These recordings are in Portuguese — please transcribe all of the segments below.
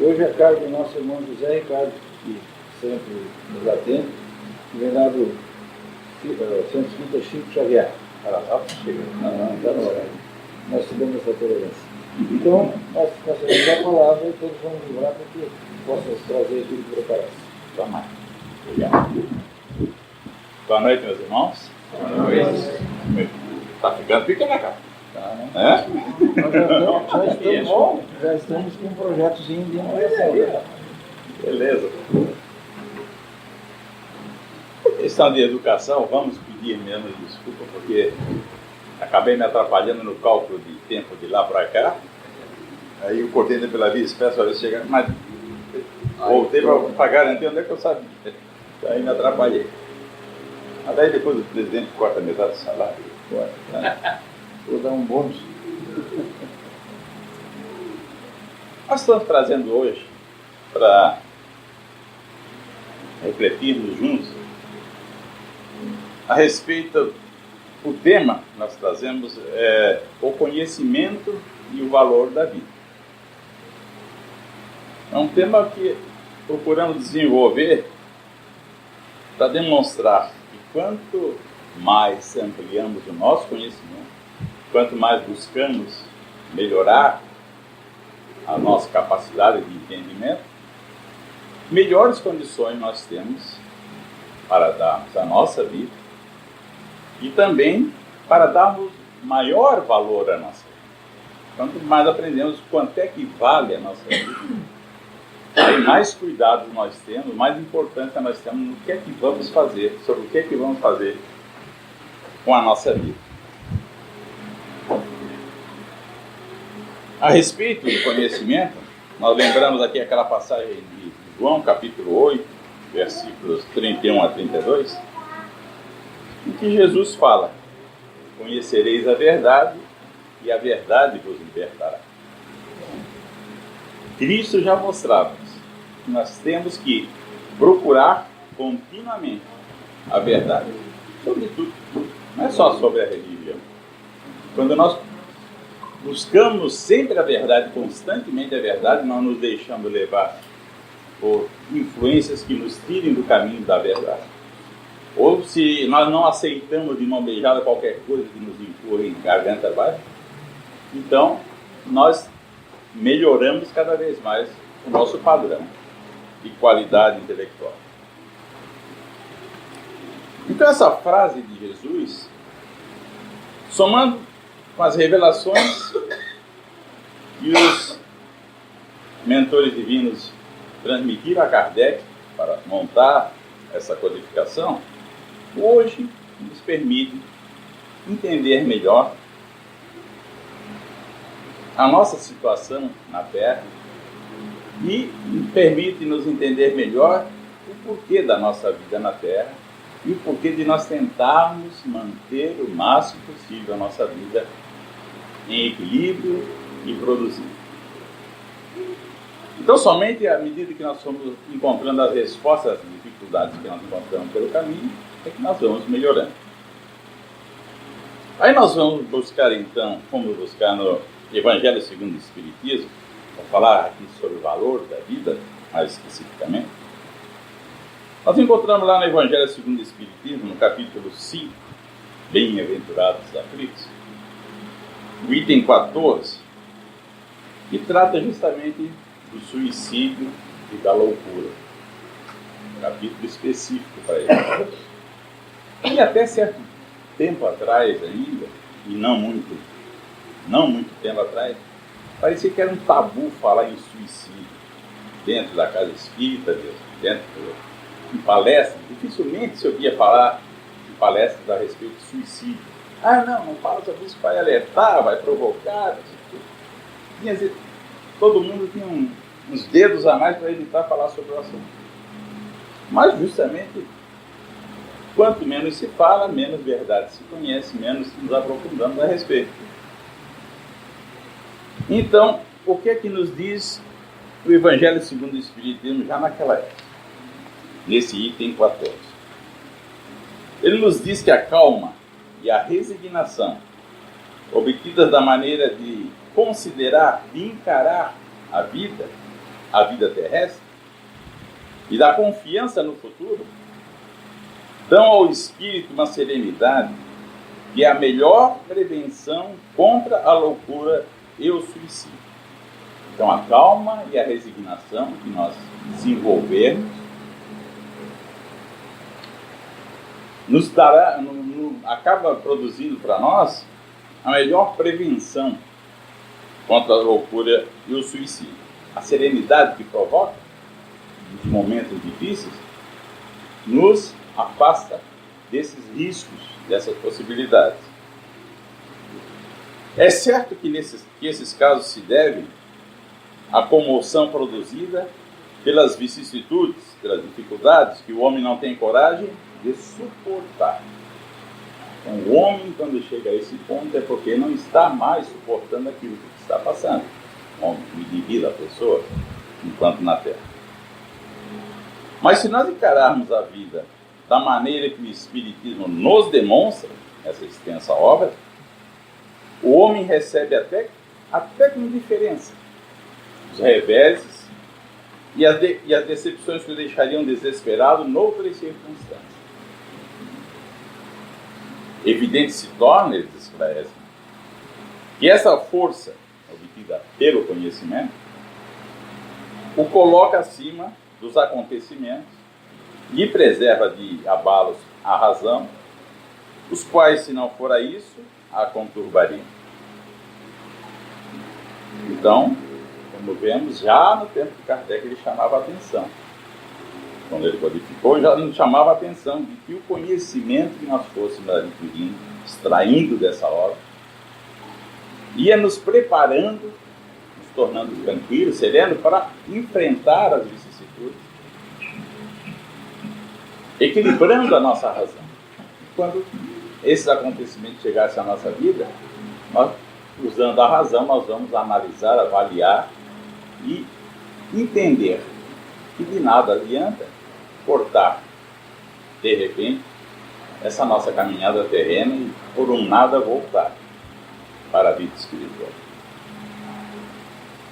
Hoje a cargo do nosso irmão José Ricardo, que sempre nos atende, que vem lá do Centro Espírita Chico Xavier. Não, Está no horário. Nós tivemos essa tolerância. Então, nós recebemos a palavra e todos vamos livrar para que possam trazer tudo que preparasse. Tomara. Obrigado. Boa noite, meus irmãos. Boa noite. Tá ficando pequena, cara. Tá, né? É? Já estamos com um projetozinho de inovação. Né? Beleza. Por questão de educação, vamos pedir mesmo desculpa, porque acabei me atrapalhando no cálculo de tempo de lá para cá. Aí eu cortei pela via expressa para ver se chegar, mas voltei para garantir onde é que eu sabia. Aí me atrapalhei. Mas daí depois o presidente corta metade do salário. Vou dar um bônus. Nós estamos trazendo hoje para refletirmos juntos a respeito. O tema que nós trazemos é o conhecimento e o valor da vida. É um tema que procuramos desenvolver para demonstrar que quanto mais ampliamos o nosso conhecimento, quanto mais buscamos melhorar a nossa capacidade de entendimento, melhores condições nós temos para darmos a nossa vida e também para darmos maior valor à nossa vida. Quanto mais aprendemos quanto é que vale a nossa vida, aí mais cuidado nós temos, mais importância nós temos no que é que vamos fazer, sobre o que é que vamos fazer com a nossa vida. A respeito do conhecimento, nós lembramos aqui aquela passagem de João, capítulo 8, versículos 31 a 32, em que Jesus fala: conhecereis a verdade e a verdade vos libertará. Cristo já mostrava que nós temos que procurar continuamente a verdade, sobre tudo, não é só sobre a religião. Quando nós buscamos sempre a verdade, constantemente a verdade, nós nos deixamos levar por influências que nos tirem do caminho da verdade. Ou se nós não aceitamos de mão beijada qualquer coisa que nos empurre em garganta abaixo, então nós melhoramos cada vez mais o nosso padrão de qualidade intelectual. Então essa frase de Jesus, somando com as revelações que os mentores divinos transmitiram a Kardec para montar essa codificação, hoje nos permite entender melhor a nossa situação na Terra e permite nos entender melhor o porquê da nossa vida na Terra e o porquê de nós tentarmos manter o máximo possível a nossa vida em equilíbrio e produzir. Então, somente à medida que nós fomos encontrando as respostas às dificuldades que nós encontramos pelo caminho, é que nós vamos melhorando. Aí nós vamos buscar, então, fomos buscar no Evangelho segundo o Espiritismo, para falar aqui sobre o valor da vida, mais especificamente. Nós encontramos lá no Evangelho segundo o Espiritismo, no capítulo 5, Bem-aventurados os aflitos, o item 14, que trata justamente do suicídio e da loucura. Um capítulo específico para ele. E até certo tempo atrás ainda, e não muito tempo atrás, parecia que era um tabu falar em suicídio dentro da casa espírita, em palestras. Dificilmente se ouvia falar em palestras a respeito de suicídio. Ah, não fala sobre isso, vai alertar, vai provocar. Todo mundo tinha uns dedos a mais para evitar falar sobre o assunto. Mas justamente, quanto menos se fala, menos verdade se conhece, menos nos aprofundamos a respeito. Então, o que é que nos diz o Evangelho segundo o Espiritismo já naquela época? Nesse item 14. Ele nos diz que a calma e a resignação, obtidas da maneira de considerar, de encarar a vida, a vida terrestre e da confiança no futuro, dão ao espírito uma serenidade que é a melhor prevenção contra a loucura e o suicídio. Então, a calma e a resignação que nós desenvolvermos nos dará, acaba produzindo para nós a melhor prevenção contra a loucura e o suicídio. A serenidade que provoca nos momentos difíceis nos afasta desses riscos, dessas possibilidades. É certo que esses casos se devem à comoção produzida pelas vicissitudes, pelas dificuldades que o homem não tem coragem de suportar. Então, o homem, quando chega a esse ponto, é porque não está mais suportando aquilo que está passando. O homem, o indivíduo, a pessoa, enquanto na Terra. Mas se nós encararmos a vida da maneira que o Espiritismo nos demonstra, essa extensa obra, o homem recebe até com indiferença os reveses e as decepções que o deixariam desesperado noutras circunstâncias. Evidente se torna, eles esclarecem, que essa força obtida pelo conhecimento o coloca acima dos acontecimentos, lhe preserva de abalos a razão, os quais, se não fora isso, a conturbariam. Então, como vemos, já no tempo de Kardec ele chamava a atenção. Quando ele codificou, já nos chamava a atenção de que o conhecimento que nós fôssemos adquirindo, extraindo dessa obra, ia nos preparando, nos tornando tranquilos, serenos, para enfrentar as vicissitudes, equilibrando a nossa razão. Quando esses acontecimentos chegassem à nossa vida, nós, usando a razão, nós vamos analisar, avaliar e entender que de nada adianta cortar, de repente, essa nossa caminhada terrena e por um nada voltar para a vida espiritual.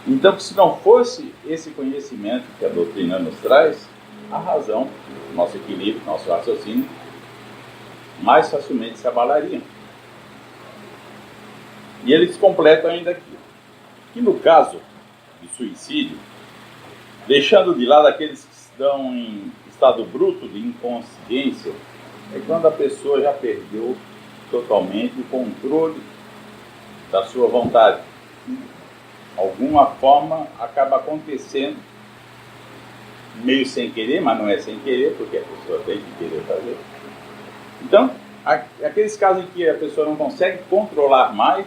Então, se não fosse esse conhecimento que a doutrina nos traz, a razão, nosso equilíbrio, nosso raciocínio, mais facilmente se abalariam. E eles completam ainda aqui, que no caso de suicídio, deixando de lado aqueles que estão em estado bruto de inconsciência, é quando a pessoa já perdeu totalmente o controle da sua vontade. De alguma forma acaba acontecendo, meio sem querer, mas não é sem querer, porque a pessoa tem que querer fazer. Então, aqueles casos em que a pessoa não consegue controlar mais,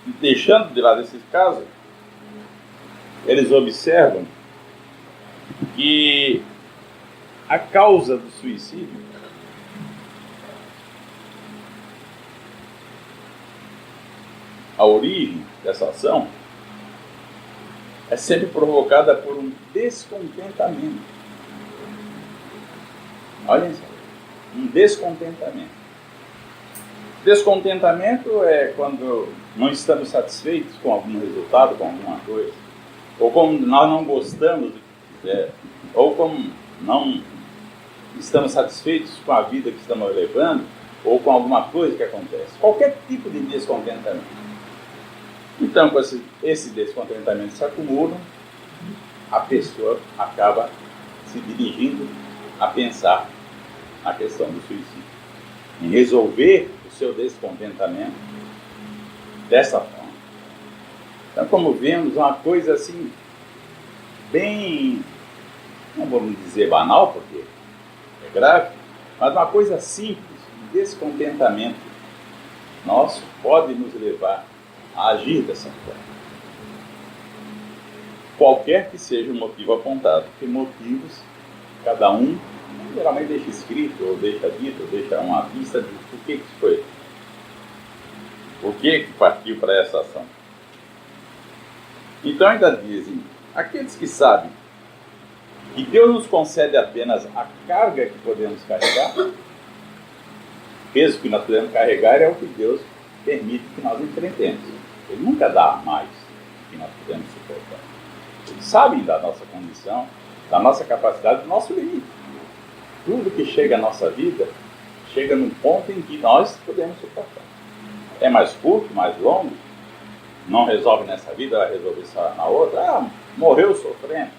e deixando de lado esses casos, eles observam que a causa do suicídio a origem dessa ação é sempre provocada por um descontentamento. Olhem só, um descontentamento. Descontentamento é quando não estamos satisfeitos com algum resultado, com alguma coisa, ou como nós não gostamos do que fizer, ou como não estamos satisfeitos com a vida que estamos levando, ou com alguma coisa que acontece. Qualquer tipo de descontentamento. Então, com esse descontentamento se acumula, a pessoa acaba se dirigindo a pensar na questão do suicídio, em resolver o seu descontentamento dessa forma. Então, como vemos, uma coisa assim, bem, não vamos dizer banal, porque é grave, mas uma coisa simples, um descontentamento nosso pode nos levar a agir dessa forma. Qualquer que seja o motivo apontado, porque motivos, cada um geralmente deixa escrito, ou deixa dito, ou deixa uma pista de por que isso foi. Por que partiu para essa ação. Então ainda dizem, aqueles que sabem que Deus nos concede apenas a carga que podemos carregar, o peso que nós podemos carregar é o que Deus permite que nós enfrentemos. Ele nunca dá mais do que nós podemos suportar. sabem da nossa condição, da nossa capacidade, do nosso limite. Tudo que chega à nossa vida, chega num ponto em que nós podemos suportar. É mais curto, mais longo, não resolve nessa vida, vai resolver só na outra. Ah, morreu sofrendo.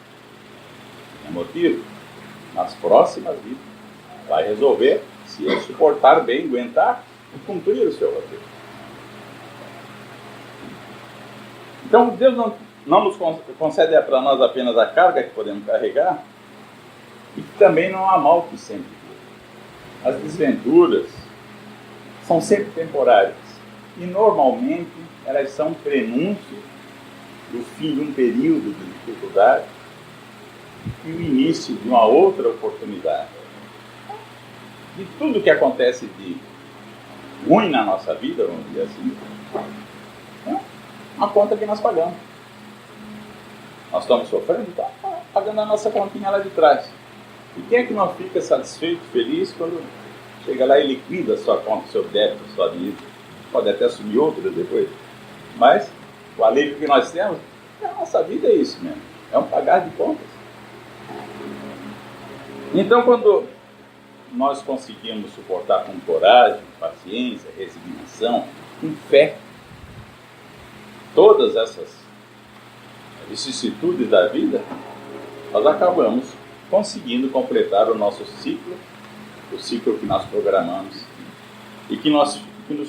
Não é motivo. Nas próximas vidas, vai resolver se ele suportar bem, aguentar e cumprir o seu roteiro. Então, Deus não nos concede para nós apenas a carga que podemos carregar, e que também não há mal que sempre dure. As desventuras são sempre temporárias e normalmente elas são prenúncio do fim de um período de dificuldade e o início de uma outra oportunidade. De tudo que acontece de ruim na nossa vida, vamos dizer assim, é uma conta que nós pagamos. Nós estamos sofrendo, então pagando a nossa continha lá de trás. E quem é que não fica satisfeito, feliz, quando chega lá e liquida a sua conta, o seu débito, a sua dívida? Pode até assumir outra depois. Mas o alívio que nós temos, a nossa vida é isso mesmo. É um pagar de contas. Então, quando nós conseguimos suportar com coragem, paciência, resignação, com fé, todas essas vicissitudes da vida, nós acabamos conseguindo completar o nosso ciclo, o ciclo que nós programamos e que nos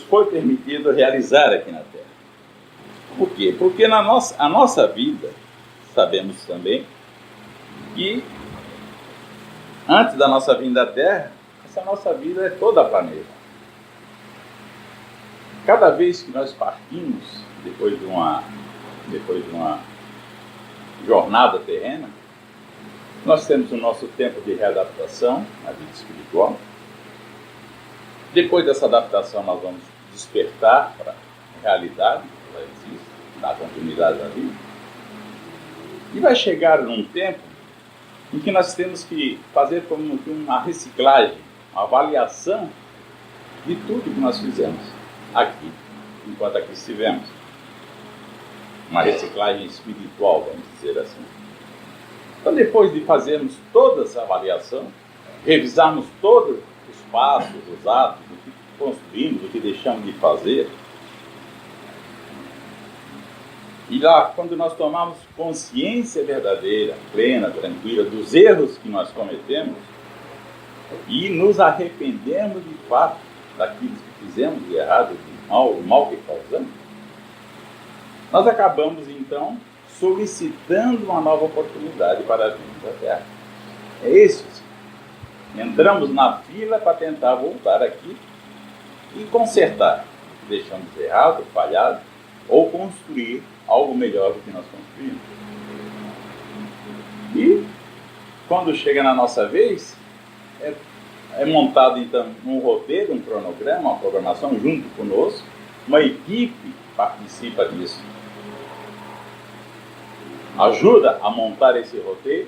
foi permitido realizar aqui na Terra. Por quê? Porque a nossa vida, sabemos também que antes da nossa vinda à Terra, essa nossa vida é toda planejada. Cada vez que nós partimos, depois de uma jornada terrena, nós temos o nosso tempo de readaptação na vida espiritual. Depois dessa adaptação, nós vamos despertar para a realidade que já existe, dar continuidade à vida. E vai chegar num tempo em que nós temos que fazer como uma reciclagem, uma avaliação de tudo que nós fizemos aqui, enquanto aqui estivemos. Uma reciclagem espiritual, vamos dizer assim. Então, depois de fazermos toda essa avaliação, revisarmos todos os passos, os atos, o que construímos, o que deixamos de fazer, e lá, quando nós tomamos consciência verdadeira, plena, tranquila, dos erros que nós cometemos, e nos arrependemos de fato daquilo que fizemos de errado, do mal que causamos, nós acabamos então solicitando uma nova oportunidade para a vida da Terra. É isso. Entramos na fila para tentar voltar aqui e consertar o que deixamos errado, falhado, ou construir algo melhor do que nós construímos. E quando chega na nossa vez, é montado então um roteiro, um cronograma, uma programação junto conosco, uma equipe participa disso. Ajuda a montar esse roteiro,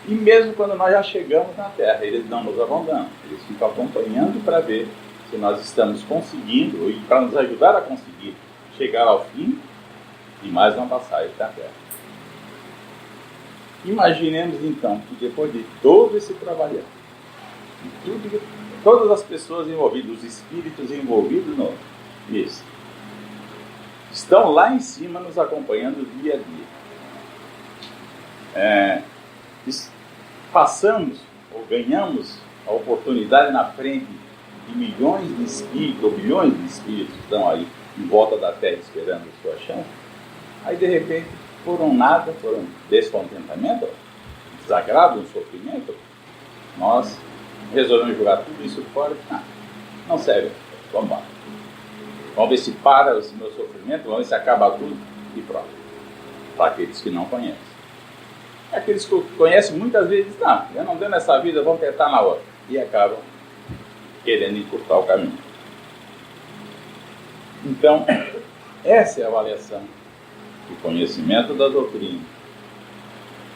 e mesmo quando nós já chegamos na Terra, eles não nos abandonam, eles ficam acompanhando para ver se nós estamos conseguindo, e para nos ajudar a conseguir chegar ao fim de mais uma passagem da Terra. Imaginemos então que depois de todo esse trabalho, todas as pessoas envolvidas, os espíritos envolvidos nisso, estão lá em cima nos acompanhando dia a dia. Passamos ou ganhamos a oportunidade na frente de milhões de espíritos, ou bilhões de espíritos que estão aí em volta da Terra esperando a sua chance. Aí de repente, por um nada, por um descontentamento, desagrado, um sofrimento, nós resolvemos jogar tudo isso fora. Não serve, vamos embora. Vamos ver se para esse meu sofrimento, vamos ver se acaba tudo e pronto. Para aqueles que não conhecem. Aqueles que conhecem muitas vezes, não, eu não deu nessa vida, vamos tentar na outra. E acabam querendo encurtar o caminho. Então, essa é a avaliação que o conhecimento da doutrina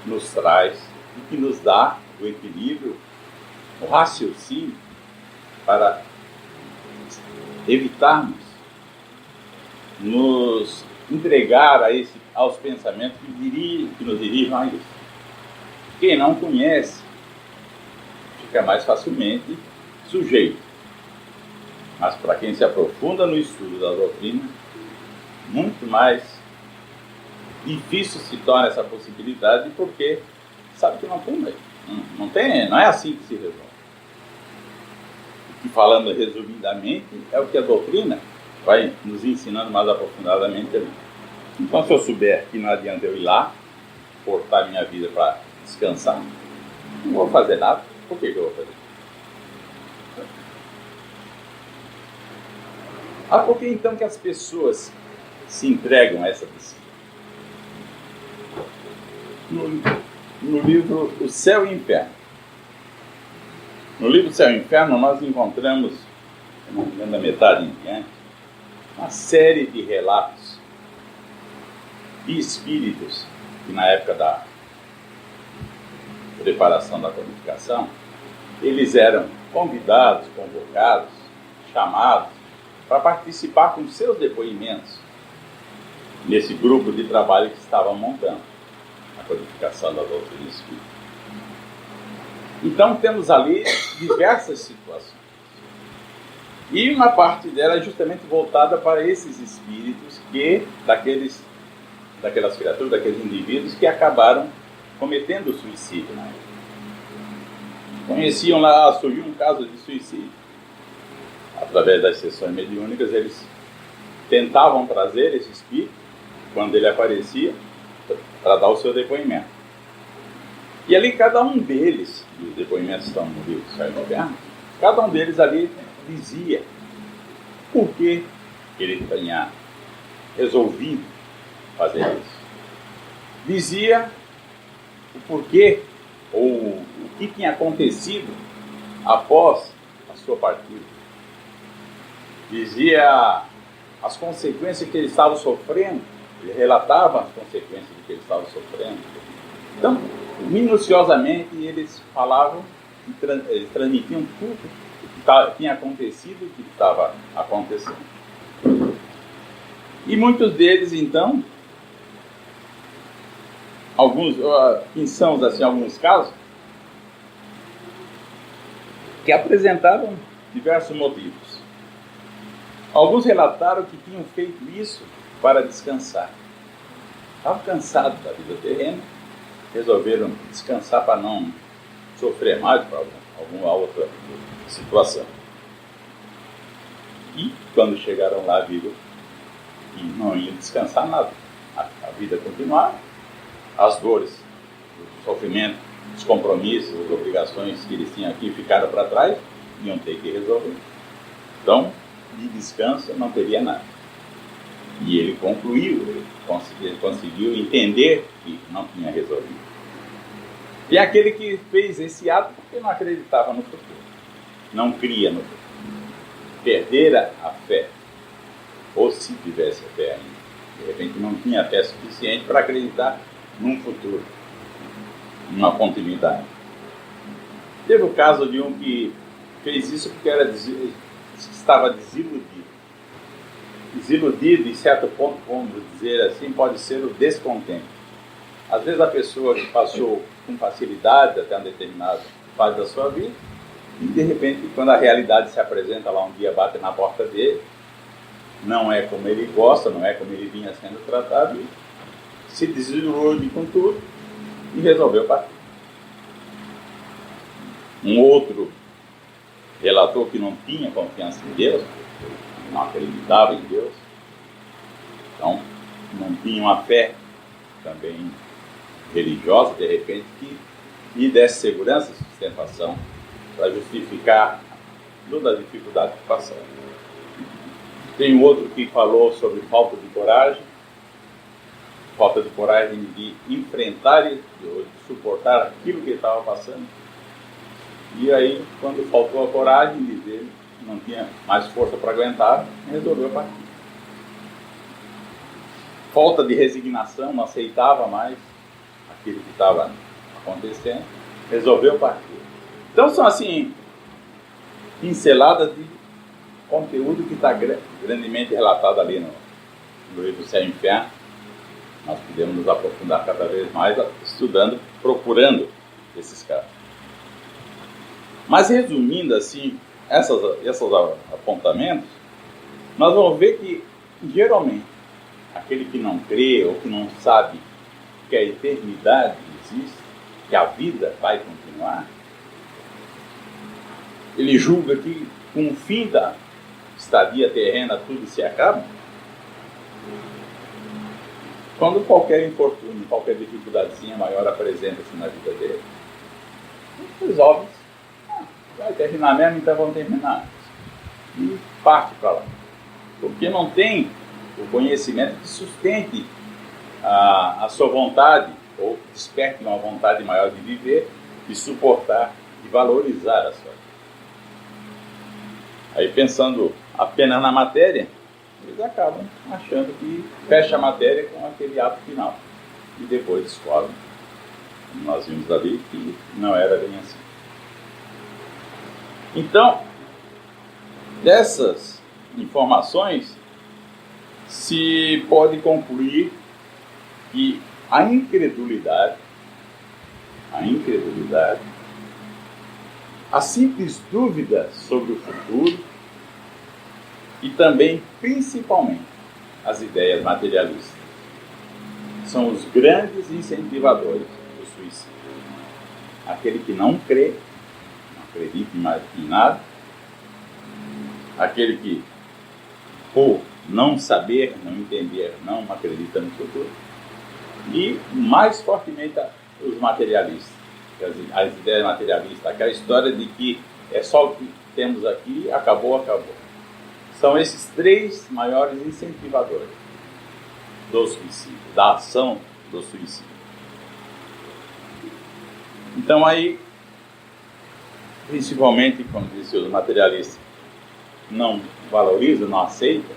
nos traz e que nos dá o equilíbrio, o raciocínio para evitarmos nos entregar aos pensamentos que nos dirigem a isso. Quem não conhece fica mais facilmente sujeito. Mas para quem se aprofunda no estudo da doutrina, muito mais difícil se torna essa possibilidade, porque sabe que não tem, não é assim que se resolve. E falando resumidamente, é o que a doutrina vai nos ensinando mais aprofundadamente ali. Então, se eu souber que não adianta eu ir lá, cortar minha vida para descansar, não vou fazer nada. Por que eu vou fazer? Por que então que as pessoas se entregam a essa decisão? No livro O Céu e o Inferno. No livro O Céu e o Inferno nós encontramos, da metade em diante, uma série de relatos de espíritos que na época da preparação da codificação, eles eram convidados, convocados, chamados para participar com seus depoimentos nesse grupo de trabalho que estavam montando a codificação da doutrina espírita. Então temos ali diversas situações. E uma parte dela é justamente voltada para esses espíritos daquelas criaturas, daqueles indivíduos que acabaram cometendo suicídio na época. Conheciam lá, surgiu um caso de suicídio. Através das sessões mediúnicas, eles tentavam trazer esse espírito, quando ele aparecia, para dar o seu depoimento. E ali cada um deles, e os depoimentos estão no livro Céu e Inferno, cada um deles ali dizia por que ele tinha resolvido fazer isso. Dizia o porquê, ou o que tinha acontecido após a sua partida. Dizia as consequências que ele estava sofrendo, ele relatava as consequências do que ele estava sofrendo. Então, minuciosamente, eles falavam, eles transmitiam tudo o que tinha acontecido, o que estava acontecendo. E muitos deles, então, pensamos assim, alguns casos, que apresentavam diversos motivos. Alguns relataram que tinham feito isso para descansar. Estavam cansados da vida terrena, resolveram descansar para não sofrer mais para alguma outra situação. E quando chegaram lá, viram que não iam descansar nada. A vida continuava, as dores, o sofrimento, os compromissos, as obrigações que eles tinham aqui ficaram para trás, iam ter que resolver. Então, de descanso não teria nada. E ele concluiu, ele conseguiu entender que não tinha resolvido. E aquele que fez esse ato porque não acreditava no futuro, não cria no futuro, perdera a fé, ou se tivesse a fé ainda, de repente não tinha fé suficiente para acreditar num futuro, numa continuidade. Teve o caso de um que fez isso porque estava desiludido. Desiludido, em certo ponto, vamos dizer assim, pode ser o descontente. Às vezes a pessoa que passou com facilidade até uma determinada fase da sua vida, e de repente, quando a realidade se apresenta lá um dia, bate na porta dele, não é como ele gosta, não é como ele vinha sendo tratado, e se desilude com tudo e resolveu partir. Um outro relatou que não tinha confiança em Deus, não acreditava em Deus, então não tinha uma fé também religiosa, de repente, que lhe desse segurança e sustentação para justificar toda a dificuldade que passaram. Tem um outro que falou sobre falta de coragem de enfrentar e de suportar aquilo que ele estava passando. E aí, quando faltou a coragem dele, não tinha mais força para aguentar, resolveu partir. Falta de resignação, não aceitava mais aquilo que estava acontecendo, resolveu partir. Então são assim, pinceladas de conteúdo que está grandemente relatado ali no livro Céu e Inferno, nós podemos nos aprofundar cada vez mais estudando, procurando esses casos. Mas resumindo assim, esses apontamentos, nós vamos ver que geralmente aquele que não crê ou que não sabe que a eternidade existe, que a vida vai continuar, ele julga que com o fim da estadia terrena tudo se acaba. Quando qualquer infortúnio, qualquer dificuldadezinha maior apresenta-se na vida dele, resolve. Vai terminar mesmo, então vamos terminar. E parte para lá. Porque não tem o conhecimento que sustente a sua vontade, ou desperte uma vontade maior de viver, de suportar, de valorizar a sua vida. Aí pensando apenas na matéria, eles acabam achando que fecha a matéria com aquele ato final. E depois descobrem, como nós vimos ali, que não era bem assim. Então, dessas informações, se pode concluir que a incredulidade, a simples dúvida sobre o futuro e também, principalmente, as ideias materialistas são os grandes incentivadores do suicídio. Aquele que não crê, não acredita em nada, aquele que, por não saber, não entender, não acredita no futuro, e mais fortemente os materialistas, as ideias materialistas, aquela história de que é só o que temos aqui, acabou. São esses três maiores incentivadores do suicídio, da ação do suicídio. Então aí, principalmente, como disse os materialistas, não valorizam, não aceitam,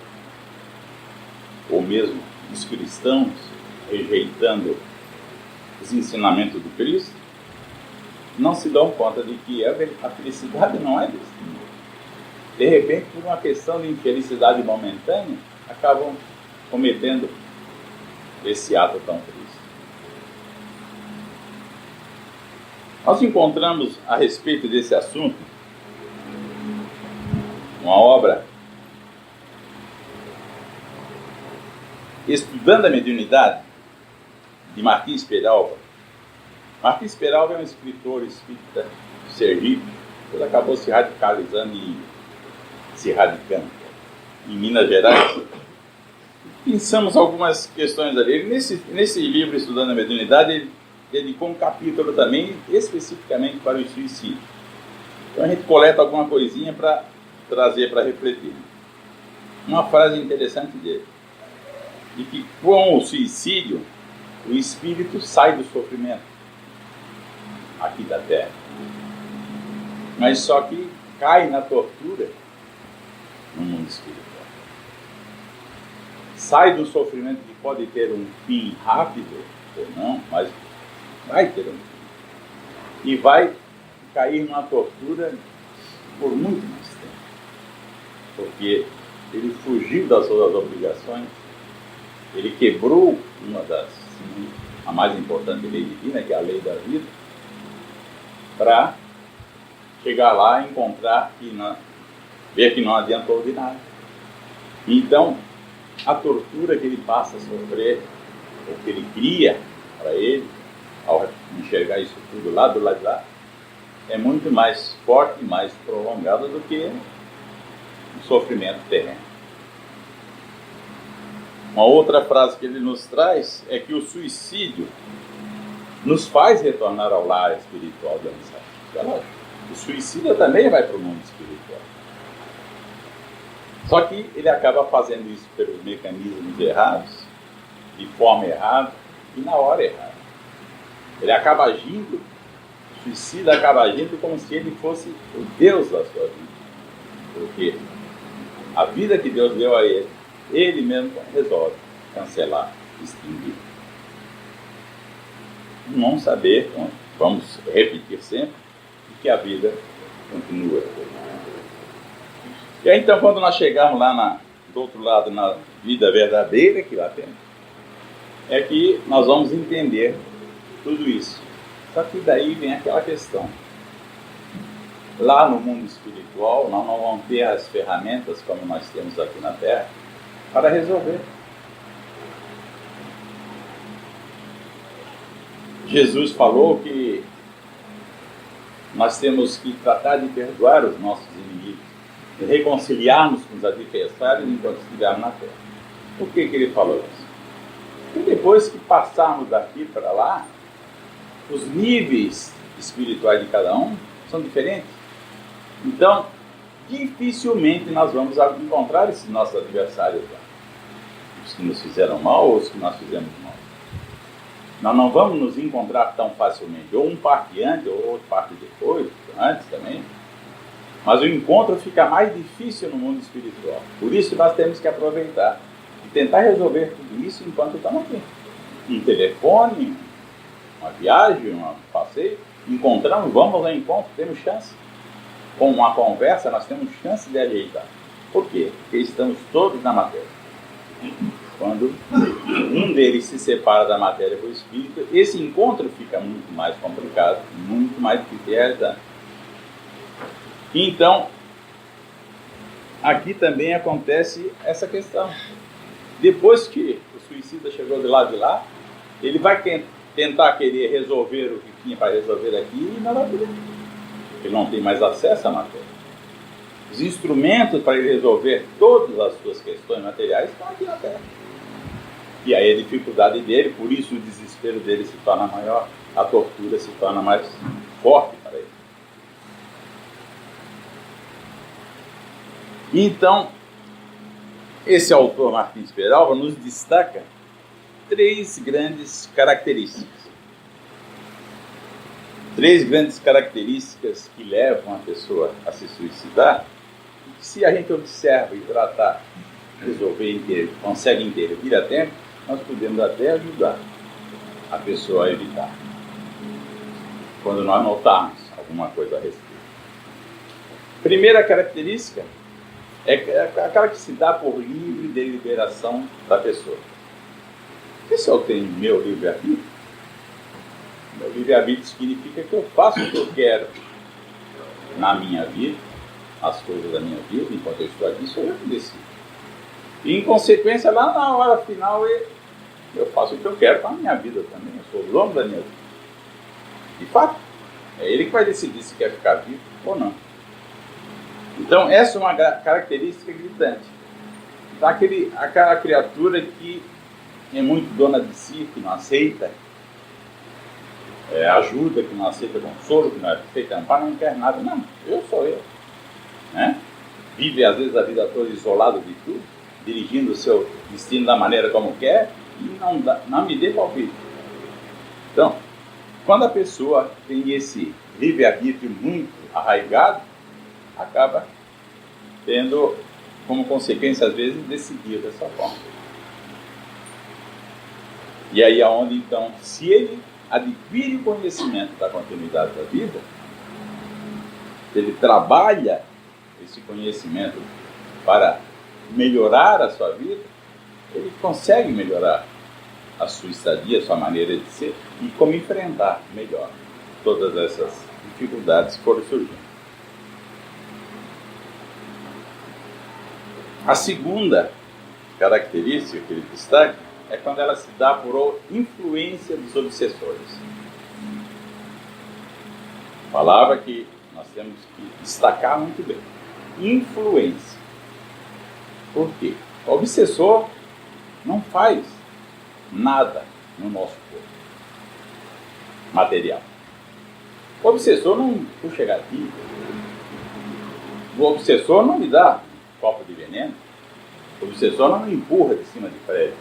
ou mesmo os cristãos rejeitando os ensinamentos do Cristo, não se dão conta de que a felicidade não é desse mundo. De repente, por uma questão de infelicidade momentânea, acabam cometendo esse ato tão triste. Nós encontramos a respeito desse assunto uma obra Estudando a Mediunidade, de Martins Peralva. Martins Peralva é um escritor espírita de Sergipe, ele acabou se radicalizando e se radicando em Minas Gerais. Pensamos algumas questões ali. Nesse livro, Estudando a Mediunidade, ele dedicou um capítulo também especificamente para o suicídio. Então a gente coleta alguma coisinha para trazer para refletir. Uma frase interessante dele, de que com o suicídio o espírito sai do sofrimento aqui da Terra, mas só que cai na tortura no mundo espiritual. Sai do sofrimento que pode ter um fim rápido ou não, mas vai ter um fim. E vai cair numa tortura por muito mais tempo. Porque ele fugiu das suas obrigações, ele quebrou uma das, a mais importante lei divina, que é a lei da vida, para chegar lá e encontrar ver que não adiantou de nada. Então, a tortura que ele passa a sofrer, ou que ele cria para ele, ao enxergar isso tudo lá do lado de lá, é muito mais forte e mais prolongada do que o sofrimento terreno. Uma outra frase que ele nos traz é que o suicídio nos faz retornar ao lar espiritual da mensagem. O suicida também vai para o mundo espiritual. Só que ele acaba fazendo isso pelos mecanismos errados, de forma errada e na hora errada. Ele acaba agindo, o suicida acaba agindo como se ele fosse o Deus da sua vida. Porque a vida que Deus deu a ele, ele mesmo resolve cancelar, extinguir. Não saber, vamos repetir sempre, que a vida continua. E aí então, quando nós chegarmos lá do outro lado, na vida verdadeira que lá temos, é que nós vamos entender tudo isso. Só que daí vem aquela questão. Lá no mundo espiritual, nós não vamos ter as ferramentas como nós temos aqui na Terra para resolver. Jesus falou que nós temos que tratar de perdoar os nossos inimigos, de reconciliarmos com os adversários enquanto estivermos na Terra. Por que ele falou isso? Porque depois que passarmos daqui para lá, os níveis espirituais de cada um são diferentes. Então, dificilmente nós vamos encontrar esses nossos adversários lá. Os que nos fizeram mal ou os que nós fizemos mal. Nós não vamos nos encontrar tão facilmente. Ou um parte antes, ou outro parte depois, antes também. Mas o encontro fica mais difícil no mundo espiritual. Por isso nós temos que aproveitar e tentar resolver tudo isso enquanto estamos aqui. Um telefone, uma viagem, um passeio, encontramos, vamos ao encontro, temos chance. Com uma conversa, nós temos chance de ajeitar. Por quê? Porque estamos todos na matéria. Quando um deles se separa da matéria para o espírito, esse encontro fica muito mais complicado, muito mais difícil de realizar. Então, aqui também acontece essa questão. Depois que o suicida chegou do lado de lá, ele vai tentar querer resolver o que tinha para resolver aqui e não vai poder. Ele não tem mais acesso à matéria. Os instrumentos para ele resolver todas as suas questões materiais estão aqui na Terra. E aí a dificuldade dele, por isso o desespero dele se torna maior, a tortura se torna mais forte para ele. Então, esse autor Martins Peralva nos destaca 3 grandes características. 3 grandes características que levam a pessoa a se suicidar. Se a gente observa e tratar, resolver, consegue intervir a tempo, nós podemos até ajudar a pessoa a evitar. Quando nós notarmos alguma coisa a respeito. Primeira característica é aquela que se dá por livre deliberação da pessoa. Se eu tenho meu livre-arbítrio, meu livre-arbítrio significa que eu faço o que eu quero na minha vida, as coisas da minha vida, enquanto eu estou aqui, sou eu que decido. E, em consequência, lá na hora final, eu faço o que eu quero com a minha vida também. Eu sou o dono da minha vida. De fato, é ele que vai decidir se quer ficar vivo ou não. Então, essa é uma característica gritante. Aquela criatura que é muito dona de si, que não aceita ajuda, que não aceita consolo, que não aceita amparo, não quer nada. Não, eu sou eu. Né? Vive, às vezes, a vida toda isolado de tudo, dirigindo o seu destino da maneira como quer e não me dê palpite. Então, quando a pessoa tem esse livre-arbítrio muito arraigado, acaba tendo como consequência, às vezes, decidir dessa forma. E aí é onde, então, se ele adquire o conhecimento da continuidade da vida, ele trabalha esse conhecimento para melhorar a sua vida, ele consegue melhorar a sua estadia, a sua maneira de ser e como enfrentar melhor todas essas dificuldades que foram surgindo. A segunda característica que ele destaca é quando ela se dá por influência dos obsessores. Palavra que nós temos que destacar muito bem. Influência. Por quê? O obsessor não faz nada no nosso corpo material. O obsessor não puxa gatilho. O obsessor não me dá um copo de veneno. O obsessor não me empurra de cima de prédio.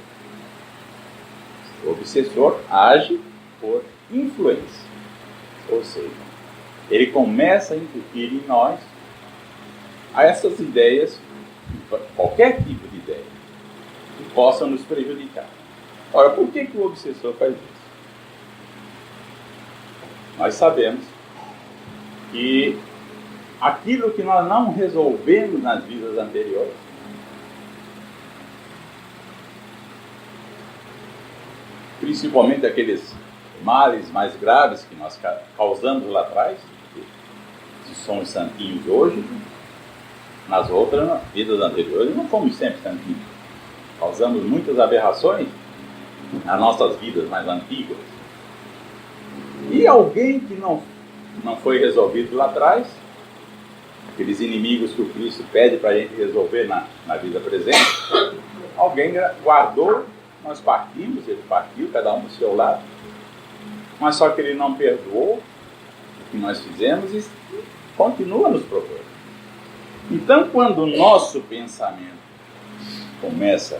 O obsessor age por influência. Ou seja, ele começa a incutir em nós a essas ideias, qualquer tipo de ideia, que possam nos prejudicar. Ora, por que o obsessor faz isso? Nós sabemos que aquilo que nós não resolvemos nas vidas anteriores, principalmente aqueles males mais graves que nós causamos lá atrás, que somos santinhos hoje, nas outras vidas anteriores não fomos sempre santinhos. Causamos muitas aberrações nas nossas vidas mais antigas. E alguém que não foi resolvido lá atrás, aqueles inimigos que o Cristo pede para a gente resolver na vida presente, alguém guardou, nós partimos, ele partiu, cada um do seu lado, mas só que ele não perdoou o que nós fizemos e continua nos procurando. Então, quando o nosso pensamento começa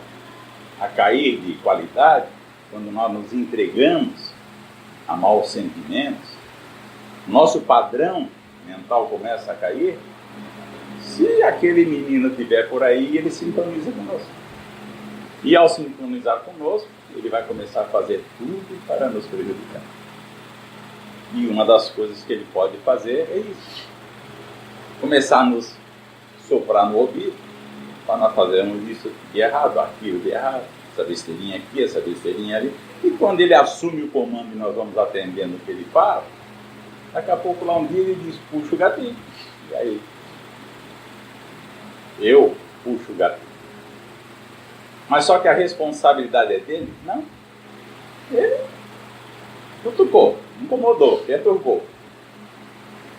a cair de qualidade, quando nós nos entregamos a maus sentimentos, nosso padrão mental começa a cair. Se aquele menino estiver por aí, ele sintoniza conosco. E ao sintonizar conosco, ele vai começar a fazer tudo para nos prejudicar. E uma das coisas que ele pode fazer é isso. Começar a nos soprar no ouvido, para nós fazermos isso de errado, aquilo de errado, essa besteirinha aqui, essa besteirinha ali. E quando ele assume o comando e nós vamos atendendo o que ele fala, daqui a pouco lá um dia ele diz, puxa o gatilho. E aí? Eu puxo o gatilho. Mas só que a responsabilidade é dele? Não. Ele cutucou, incomodou, perturbou.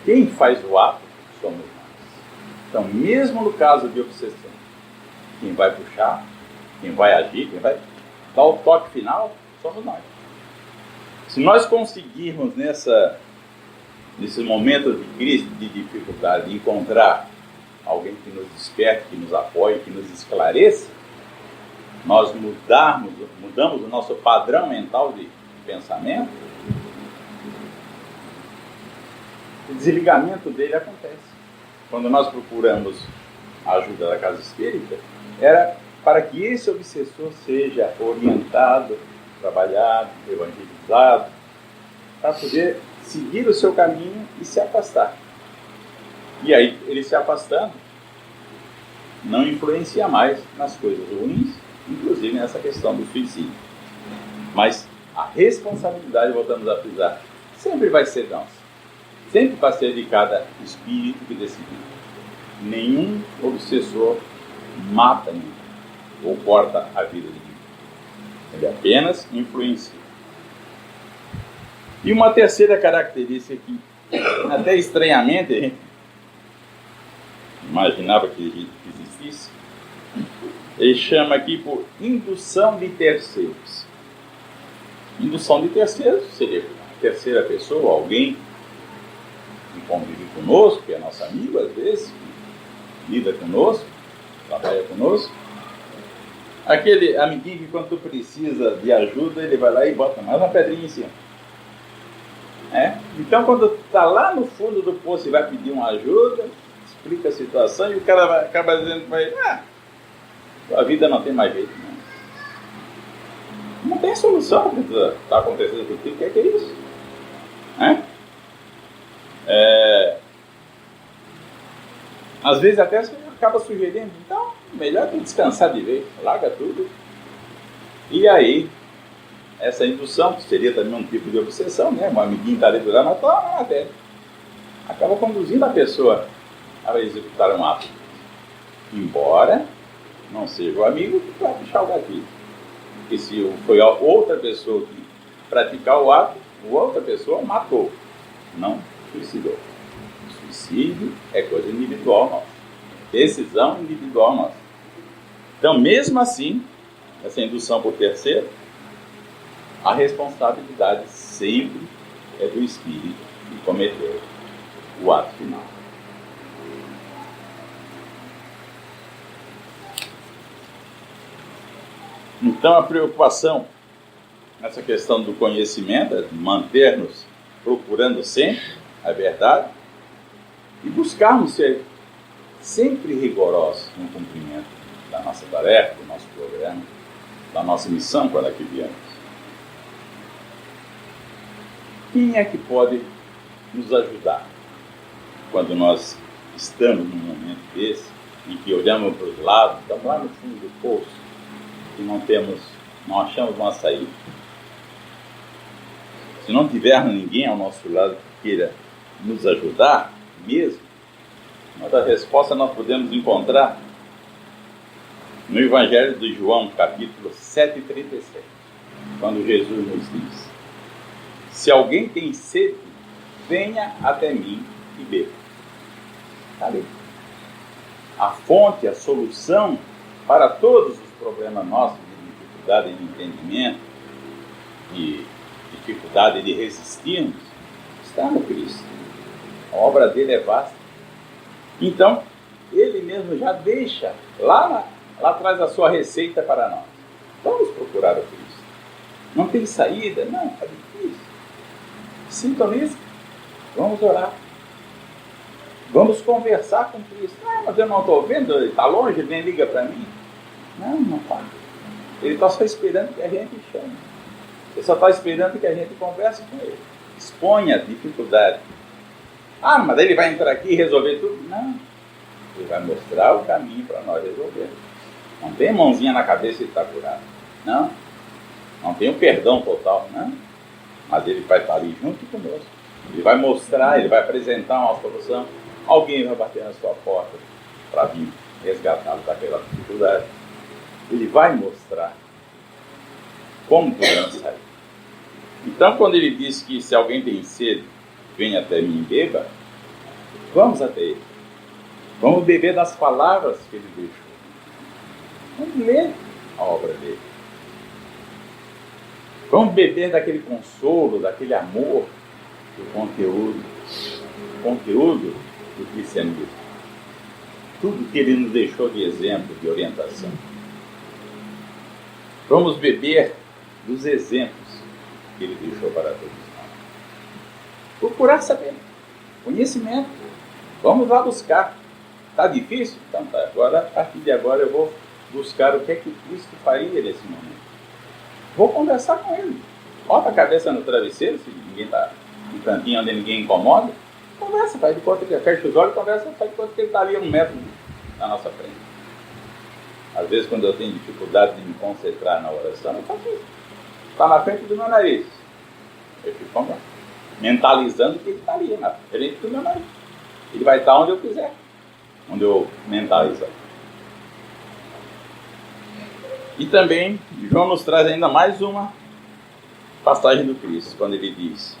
Quem faz o ato somos nós. Então, mesmo no caso de obsessão, quem vai puxar, quem vai agir, quem vai dar o toque final, somos nós. Se nós conseguirmos nesse momento de crise, de dificuldade, de encontrar alguém que nos desperte, que nos apoie, que nos esclareça, nós mudamos o nosso padrão mental de pensamento, o desligamento dele acontece. Quando nós procuramos a ajuda da casa espírita, era para que esse obsessor seja orientado, trabalhado, evangelizado, para poder seguir o seu caminho e se afastar. E aí, ele se afastando, não influencia mais nas coisas ruins, inclusive nessa questão do suicídio. Mas a responsabilidade, voltamos a frisar, sempre vai ser nossa. Sempre vai ser de cada espírito que decidir. Nenhum obsessor mata ninguém ou corta a vida de ninguém. Ele apenas influencia. E uma terceira característica que, até estranhamente, a gente imaginava que existisse, ele chama aqui por indução de terceiros. Indução de terceiros seria a terceira pessoa, alguém que convive conosco, que é nosso amigo às vezes, que lida conosco, trabalha conosco. Aquele amiguinho que quando tu precisa de ajuda, ele vai lá e bota mais uma pedrinha em cima. Então quando tu está lá no fundo do poço e vai pedir uma ajuda, explica a situação e o cara acaba dizendo para ele, a vida não tem mais jeito, não tem solução para o que está acontecendo contigo. O que é isso? Às vezes até você acaba sugerindo, então melhor tu descansar de vez, larga tudo. E aí, essa indução, que seria também um tipo de obsessão, um amiguinho está ali do lado, mas toma até, acaba conduzindo a pessoa a executar um ato, embora não seja o amigo que vai puxar o gatilho. Porque se foi a outra pessoa que praticar o ato, a outra pessoa matou, não suicidou. O suicídio é coisa individual nossa, decisão individual nossa. Então, mesmo assim, essa indução por terceiro, a responsabilidade sempre é do espírito que cometeu o ato final. Então, a preocupação nessa questão do conhecimento é manter-nos procurando sempre a verdade e buscarmos ser sempre rigorosos no cumprimento da nossa tarefa, do nosso programa, da nossa missão para que viemos. Quem é que pode nos ajudar quando nós estamos num momento desse, em que olhamos para os lados, estamos lá no fundo do poço, e não achamos uma saída? se não tivermos ninguém ao nosso lado que queira nos ajudar mesmo, uma das respostas nós podemos encontrar no Evangelho de João, capítulo 7:37, quando Jesus nos diz: se alguém tem sede, venha até mim e beba. Está ali. A fonte, a solução para todos os problemas nossos de dificuldade de entendimento, de dificuldade de resistirmos, está no Cristo. A obra dele é vasta. Então, ele mesmo já deixa lá atrás a sua receita para nós. Vamos procurar o Cristo. Não tem saída? Não, está difícil. Sintoniza. Vamos orar. Vamos conversar com Cristo. Ah, mas eu não estou vendo, ele está longe, ele nem liga para mim. Não está. Ele está só esperando que a gente chame. Ele só está esperando que a gente converse com ele. Exponha a dificuldade. Ah, mas ele vai entrar aqui e resolver tudo? Não. Ele vai mostrar o caminho para nós resolvermos. Não tem mãozinha na cabeça e está curado. Não. Não tem o perdão total. Não. Mas ele vai estar ali junto conosco. Ele vai mostrar, ele vai apresentar uma solução. Alguém vai bater na sua porta para vir resgatá-lo daquela dificuldade. Ele vai mostrar como podemos sair. Então, quando ele diz que se alguém tem sede, venha até mim e beba, vamos até ele. Vamos beber das palavras que ele deixou. Vamos ler a obra dele. Vamos beber daquele consolo, daquele amor, do conteúdo do cristianismo. Tudo que ele nos deixou de exemplo, de orientação. Vamos beber dos exemplos que ele deixou para todos nós. Procurar saber. Conhecimento. Vamos lá buscar. Está difícil? Então tá. Agora, a partir de agora eu vou buscar o que é que Cristo faria nesse momento. Vou conversar com ele. Bota a cabeça no travesseiro, se ninguém está no cantinho onde ninguém incomoda. Conversa, faz de conta que fecha os olhos, conversa, faz de conta que ele está ali a 1 metro na nossa frente. Às vezes, quando eu tenho dificuldade de me concentrar na oração, eu faço isso. Está na frente do meu nariz. Eu fico mentalizando que ele está ali, na frente do meu nariz. Ele vai estar onde eu quiser, onde eu mentalizar. E também, João nos traz ainda mais uma passagem do Cristo, quando ele diz: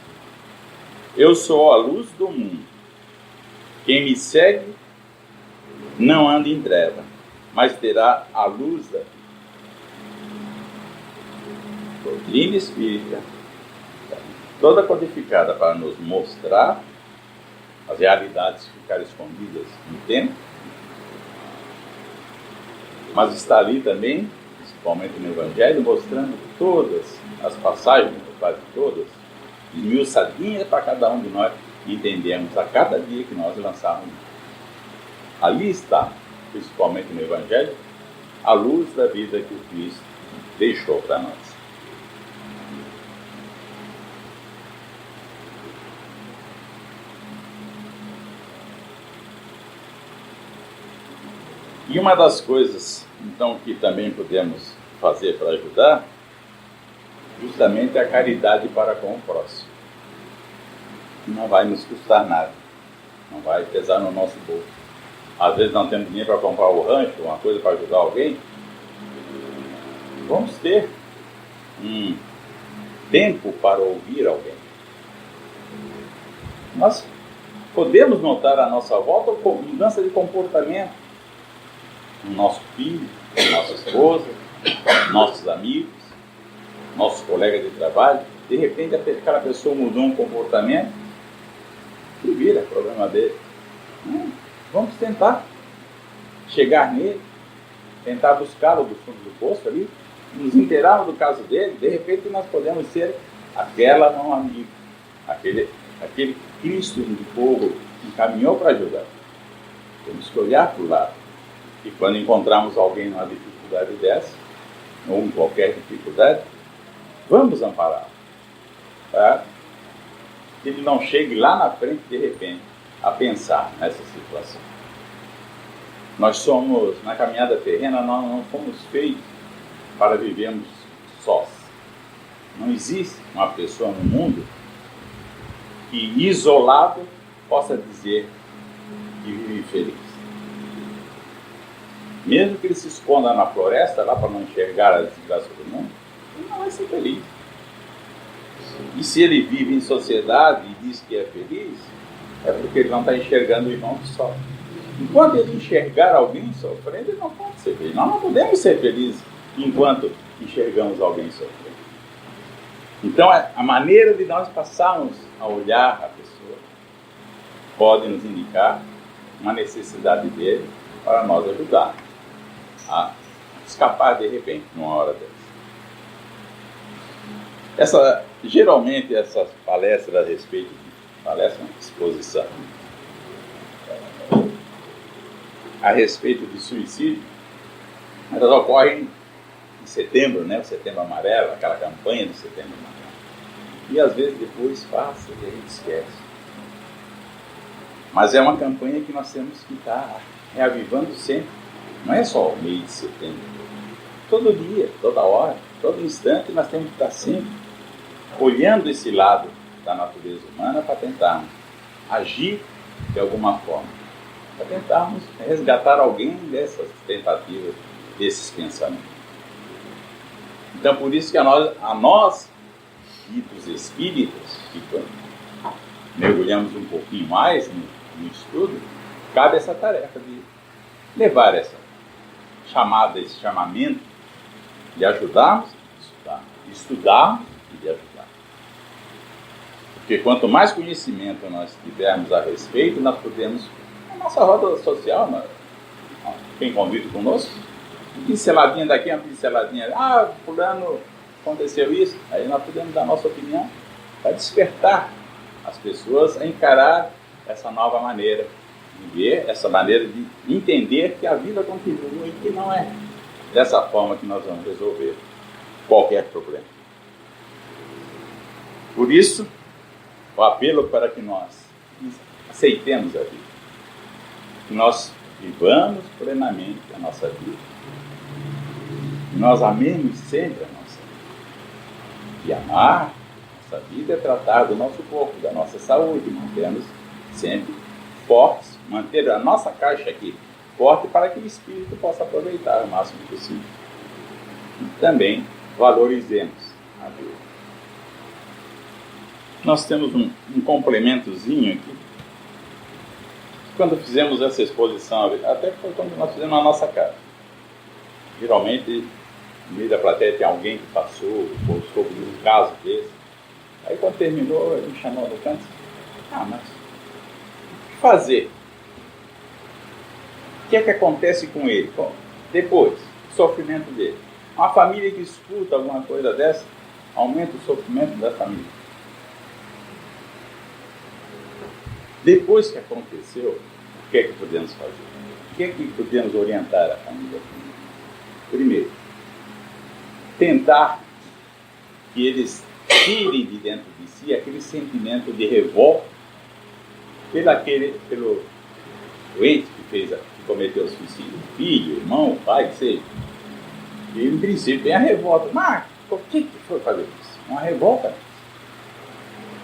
eu sou a luz do mundo. Quem me segue não anda em treva, mas terá a luz da vida. Doutrina espírita, toda codificada para nos mostrar as realidades que ficaram escondidas no tempo, mas está ali também, principalmente no Evangelho, mostrando todas as passagens, quase todas, esmiuçadinhas para cada um de nós entendermos a cada dia que nós lançarmos. Ali está, principalmente no Evangelho, a luz da vida que o Cristo deixou para nós. E uma das coisas, então, que também podemos fazer para ajudar, justamente a caridade para com o próximo. Não vai nos custar nada, não vai pesar no nosso bolso. Às vezes não temos dinheiro para comprar o rancho, uma coisa para ajudar alguém. Vamos ter um tempo para ouvir alguém. Nós podemos notar à nossa volta mudança de comportamento no nosso filho, nossa esposa, nossos amigos, nossos colegas de trabalho. De repente aquela pessoa mudou um comportamento e vira problema dele. Vamos tentar chegar nele, tentar buscá-lo do fundo do poço ali, nos inteirarmos do caso dele. De repente nós podemos ser aquela mão amiga, aquele Cristo do povo que encaminhou para ajudar. Temos que olhar para o lado. E quando encontrarmos alguém numa dificuldade dessa, ou em qualquer dificuldade, vamos ampará-lo. Tá? Que ele não chegue lá na frente, de repente, a pensar nessa situação. Nós somos, na caminhada terrena, nós não fomos feitos para vivermos sós. Não existe uma pessoa no mundo que isolado possa dizer que vive feliz. Mesmo que ele se esconda na floresta lá para não enxergar as desgraças do mundo, ele não vai ser feliz. E se ele vive em sociedade e diz que é feliz, é porque ele não está enxergando o irmão que sofre. Enquanto ele enxergar alguém sofrendo, ele não pode ser feliz. Nós não podemos ser felizes enquanto enxergamos alguém sofrendo. Então, a maneira de nós passarmos a olhar a pessoa pode nos indicar uma necessidade dele para nós ajudar a escapar de repente numa hora dessa. Geralmente essas palestras a respeito de palestra, exposição a respeito de suicídio, elas ocorrem em setembro, né? O Setembro Amarelo, aquela campanha do Setembro Amarelo. E às vezes depois passa e a gente esquece. Mas é uma campanha que nós temos que estar reavivando sempre. Não é só o mês de setembro. Todo dia, toda hora, todo instante nós temos que estar sempre olhando esse lado da natureza humana para tentarmos agir de alguma forma, para tentarmos resgatar alguém dessas tentativas, desses pensamentos. Então, por isso que a nós ditos espíritas, que mergulhamos um pouquinho mais no estudo, cabe essa tarefa de levar essa chamada, esse chamamento de ajudarmos a estudarmos e de ajudar. Porque quanto mais conhecimento nós tivermos a respeito, nós podemos, na nossa roda social, quem convive conosco, uma pinceladinha daqui, uma pinceladinha ali, fulano, aconteceu isso, aí nós podemos dar a nossa opinião para despertar as pessoas a encarar essa nova maneira de ver, essa maneira de entender que a vida continua e que não é dessa forma que nós vamos resolver qualquer problema. Por isso, o apelo para que nós aceitemos a vida, que nós vivamos plenamente a nossa vida, que nós amemos sempre a nossa vida. E amar a nossa vida é tratar do nosso corpo, da nossa saúde, mantermos sempre fortes, manter a nossa caixa aqui forte para que o espírito possa aproveitar o máximo possível. E também valorizemos a vida. Nós temos um complementozinho aqui. Quando fizemos essa exposição, até foi quando nós fizemos na nossa casa. Geralmente, no meio da plateia tem alguém que passou, ou soube de um caso desse. Aí quando terminou, ele me chamou no canto. Mas o que fazer? O que é que acontece com ele? Bom, depois, o sofrimento dele. Uma família que escuta alguma coisa dessa, aumenta o sofrimento da família. Depois que aconteceu, o que é que podemos fazer? O que é que podemos orientar a família? Primeiro, tentar que eles tirem de dentro de si aquele sentimento de revolta pelo doente que cometeu suicídio, filho, irmão, pai, que seja. E, em princípio, tem a revolta. Mas por que foi fazer isso? Uma revolta.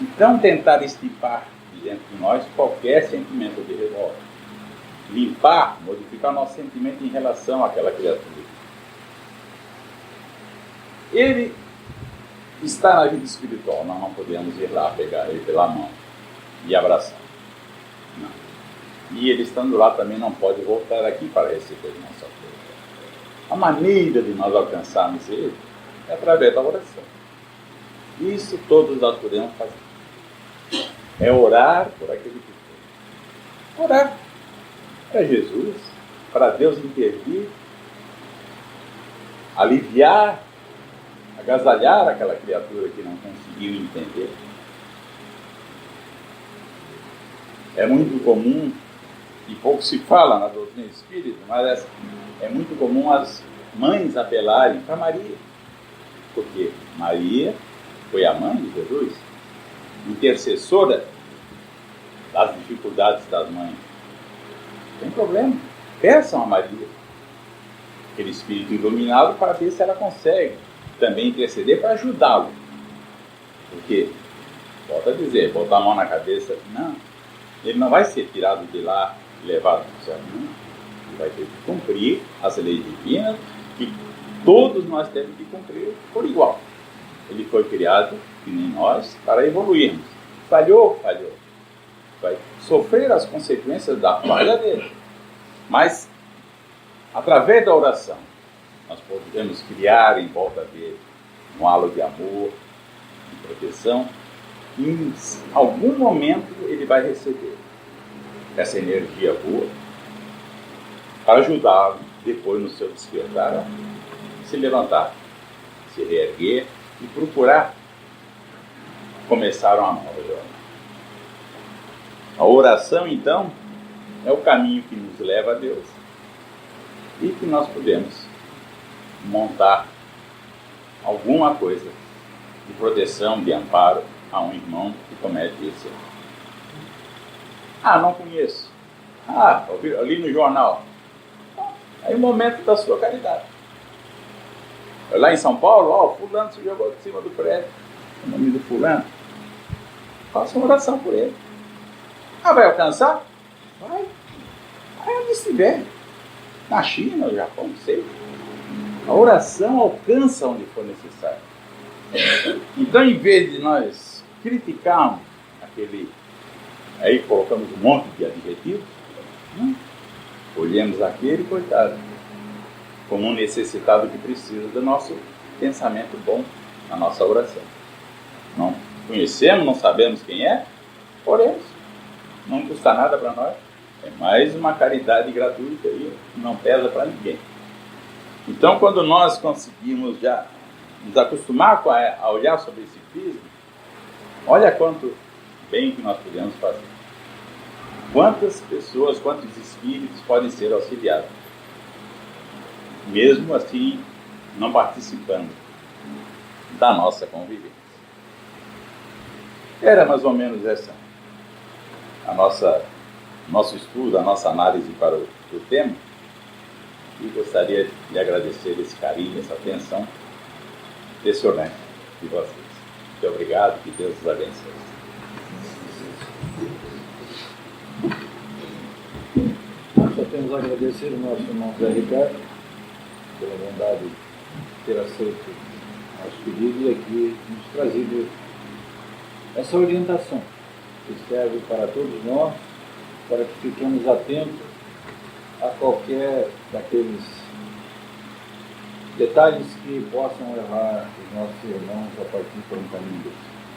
Então, tentar estipar dentro de nós qualquer sentimento de revolta. Limpar, modificar o nosso sentimento em relação àquela criatura. Ele está na vida espiritual, nós não podemos ir lá pegar ele pela mão e abraçar. Não. E ele estando lá também não pode voltar aqui para receber nossa apoio. A maneira de nós alcançarmos ele é através da oração. Isso todos nós podemos fazer. É orar por aquele que foi. Orar para Jesus, para Deus intervir, aliviar, agasalhar aquela criatura que não conseguiu entender. É muito comum, e pouco se fala na doutrina espírita, mas é muito comum as mães apelarem para Maria. Porque Maria foi a mãe de Jesus, intercessora das dificuldades das mães. Tem problema. Peçam a Maria, aquele espírito iluminado, para ver se ela consegue também interceder para ajudá-lo. Porque volto a dizer, botar a mão na cabeça, não. Ele não vai ser tirado de lá e levado para o céu, não. Ele vai ter que cumprir as leis divinas que todos nós temos que cumprir por igual. Ele foi criado, que nem nós, para evoluirmos. Falhou. Vai sofrer as consequências da falha dele. Mas, através da oração, nós podemos criar em volta dele um halo de amor, de proteção. Em algum momento ele vai receber essa energia boa para ajudá-lo depois no seu despertar a se levantar, se reerguer e procurar começar uma nova jornada. A oração, então, é o caminho que nos leva a Deus e que nós podemos montar alguma coisa de proteção, de amparo a um irmão que comete esse erro. Não conheço. Eu li no jornal. Aí o momento da sua caridade. Lá em São Paulo, fulano se jogou de cima do prédio, o nome do fulano. Faça uma oração por ele. Vai alcançar? Vai. Aí onde estiver. Na China, no Japão, não sei. A oração alcança onde for necessário. Então, em vez de nós criticarmos aquele... Aí colocamos um monte de adjetivos. Olhemos aquele, coitado, como um necessitado que precisa do nosso pensamento bom, na nossa oração. Não conhecemos, não sabemos quem é, oremos. Não custa nada para nós. É mais uma caridade gratuita e não pesa para ninguém. Então, quando nós conseguimos já nos acostumar a olhar sobre esse prisma, olha quanto bem que nós podemos fazer. Quantas pessoas, quantos espíritos podem ser auxiliados, mesmo assim não participando da nossa convivência. Era mais ou menos essa nosso estudo, a nossa análise para o tema, e gostaria de agradecer esse carinho, essa atenção impressionante de vocês. Muito obrigado, que Deus os abençoe. Nós só temos a agradecer ao nosso irmão Zé Ricardo pela bondade de ter aceito nosso pedido e aqui nos trazido essa orientação que serve para todos nós, para que fiquemos atentos a qualquer daqueles detalhes que possam levar os nossos irmãos a partir por um caminho desse.